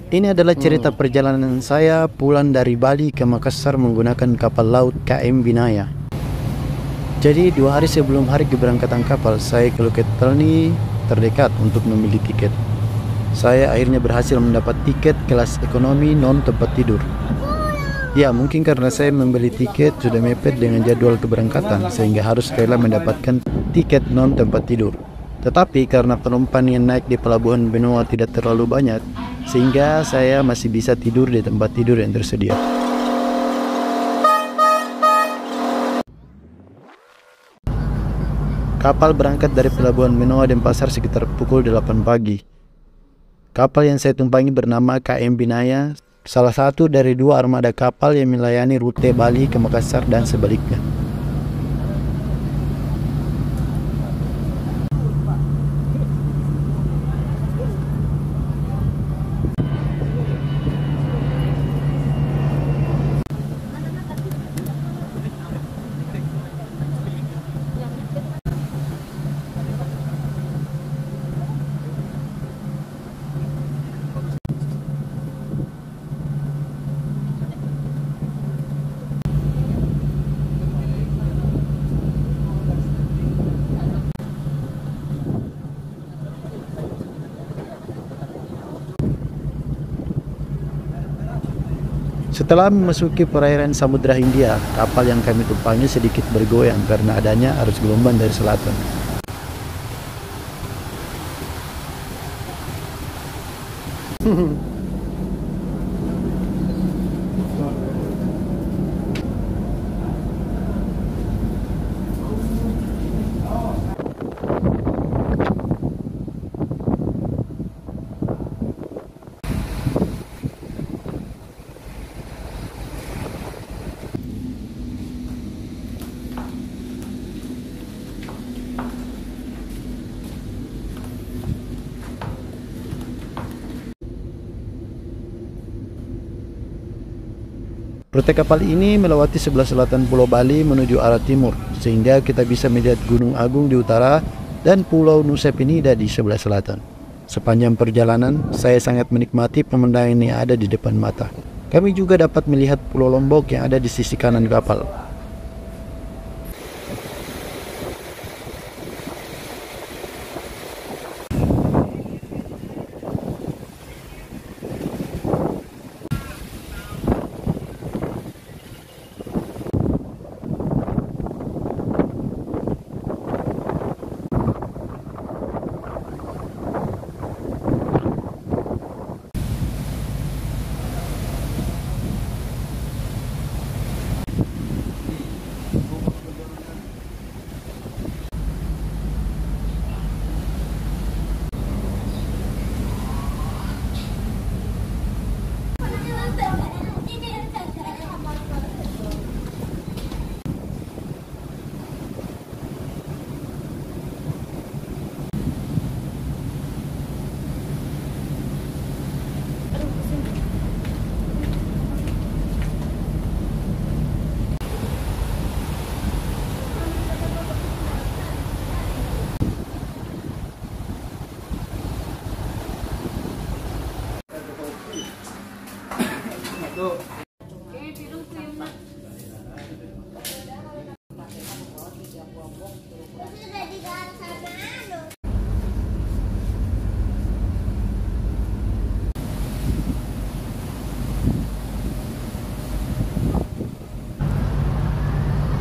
Ini adalah cerita perjalanan saya pulang dari Bali ke Makassar menggunakan kapal laut KM Binaya. Jadi 2 hari sebelum hari keberangkatan kapal, saya ke loket Telni terdekat untuk membeli tiket. Saya akhirnya berhasil mendapat tiket kelas ekonomi non tempat tidur. Ya, mungkin karena saya membeli tiket sudah mepet dengan jadwal keberangkatan sehingga harus rela mendapatkan tiket non tempat tidur. Tetapi karena penumpang yang naik di pelabuhan Benoa tidak terlalu banyak, sehingga saya masih bisa tidur di tempat tidur yang tersedia. Kapal berangkat dari pelabuhan Benoa Denpasar sekitar pukul 8 pagi. Kapal yang saya tumpangi bernama KM Binaya, salah satu dari 2 armada kapal yang melayani rute Bali ke Makassar dan sebaliknya. Setelah memasuki perairan Samudra Hindia, kapal yang kami tumpangi sedikit bergoyang karena adanya arus gelombang dari selatan. Rute kapal ini melewati sebelah selatan Pulau Bali menuju arah timur, sehingga kita bisa melihat Gunung Agung di utara dan Pulau Nusa Penida di sebelah selatan. Sepanjang perjalanan, saya sangat menikmati pemandangan yang ada di depan mata. Kami juga dapat melihat Pulau Lombok yang ada di sisi kanan kapal.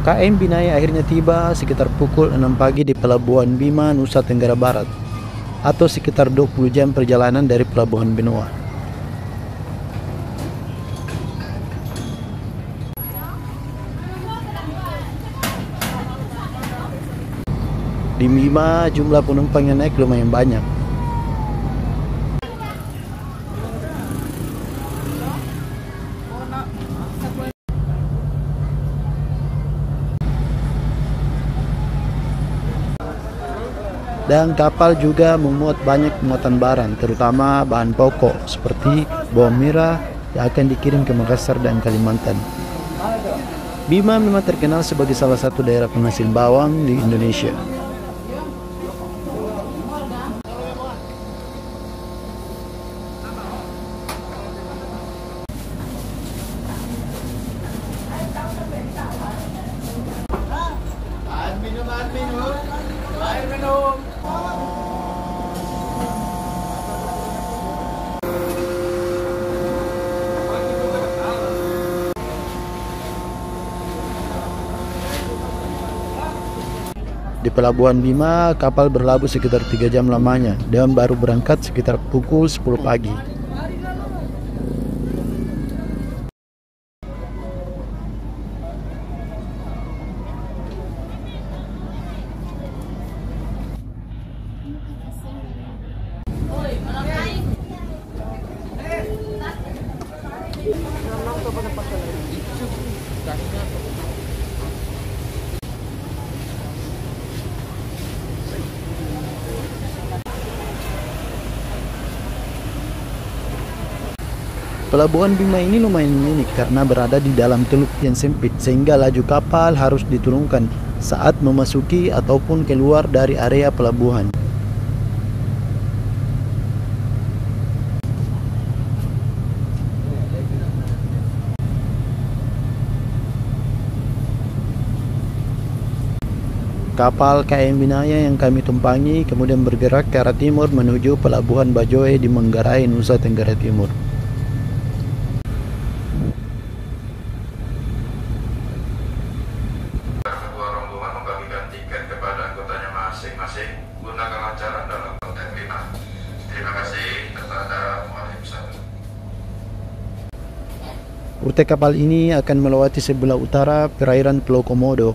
KM Binaya akhirnya tiba sekitar pukul 6 pagi di Pelabuhan Bima, Nusa Tenggara Barat, atau sekitar 20 jam perjalanan dari Pelabuhan Benoa. Di Bima jumlah penumpang yang naik lumayan banyak. Dan kapal juga memuat banyak muatan barang, terutama bahan pokok seperti bawang merah yang akan dikirim ke Makassar dan Kalimantan. Bima memang terkenal sebagai salah satu daerah penghasil bawang di Indonesia. Di Pelabuhan Bima, kapal berlabuh sekitar 3 jam lamanya dan baru berangkat sekitar pukul 10 pagi. Pelabuhan Bima ini lumayan unik karena berada di dalam teluk yang sempit sehingga laju kapal harus diturunkan saat memasuki ataupun keluar dari area pelabuhan. Kapal KM Binaya yang kami tumpangi kemudian bergerak ke arah timur menuju Pelabuhan Bajoe di Manggarai, Nusa Tenggara Timur. Ketua rombongan membagikan tiket kepada anggotanya masing-masing. Gunakan acara dalam konten Bima. Terima kasih kepada Waalaikumsalam. Rute kapal ini akan melewati sebelah utara perairan Pulau Komodo.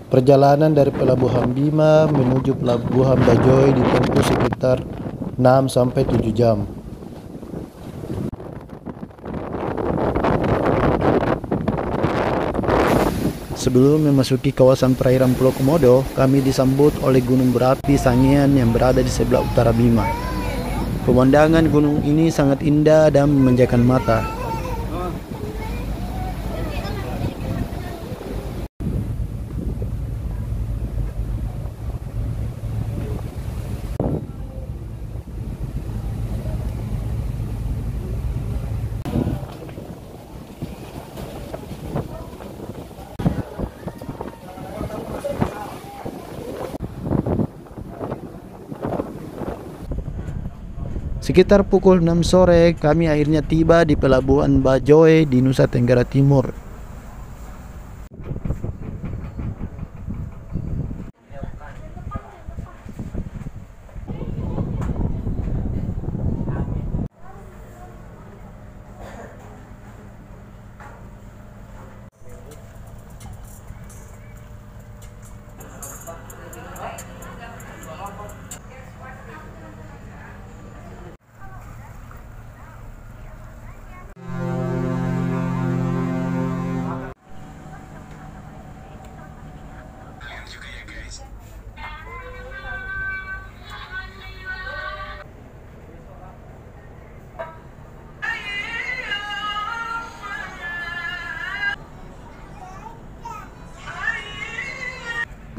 Perjalanan dari Pelabuhan Bima menuju Pelabuhan Bajoe ditempuh sekitar 6-7 jam. Sebelum memasuki kawasan perairan Pulau Komodo, kami disambut oleh gunung berapi Sangian yang berada di sebelah utara Bima. Pemandangan gunung ini sangat indah dan memanjakan mata. Sekitar pukul 6 sore, kami akhirnya tiba di Pelabuhan Bajoe di Nusa Tenggara Timur.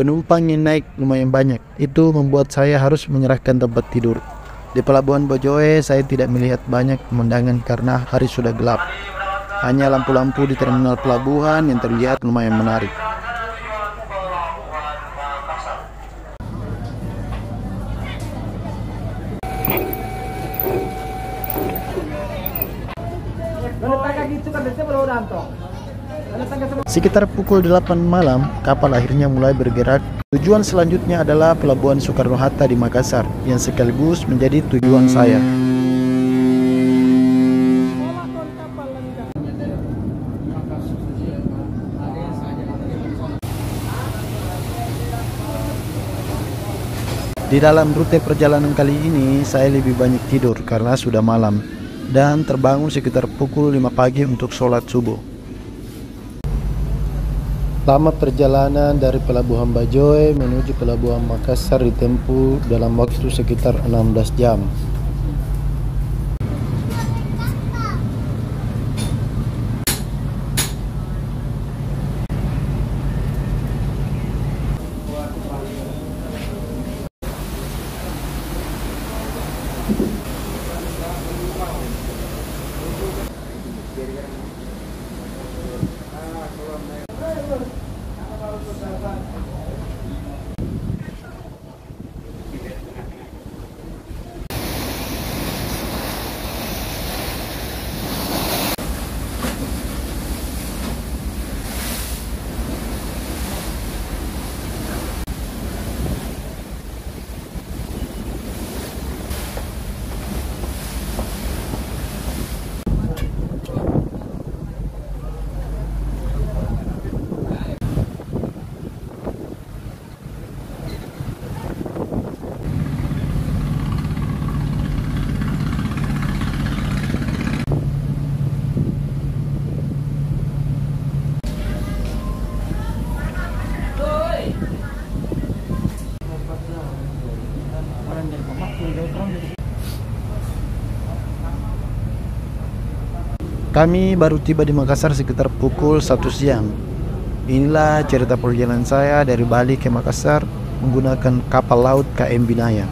Penumpang yang naik lumayan banyak, itu membuat saya harus menyerahkan tempat tidur. Di Pelabuhan Bajoe saya tidak melihat banyak pemandangan karena hari sudah gelap. Hanya lampu-lampu di terminal pelabuhan yang terlihat lumayan menarik. Sekitar pukul 8 malam, kapal akhirnya mulai bergerak. Tujuan selanjutnya adalah Pelabuhan Soekarno-Hatta di Makassar, yang sekaligus menjadi tujuan saya. Di dalam rute perjalanan kali ini, saya lebih banyak tidur karena sudah malam, dan terbangun sekitar pukul 5 pagi untuk sholat subuh. Lama perjalanan dari Pelabuhan Bajoe menuju Pelabuhan Makassar ditempuh dalam waktu sekitar 16 jam. Kami baru tiba di Makassar sekitar pukul 1 siang. Inilah cerita perjalanan saya dari Bali ke Makassar menggunakan kapal laut KM Binaya.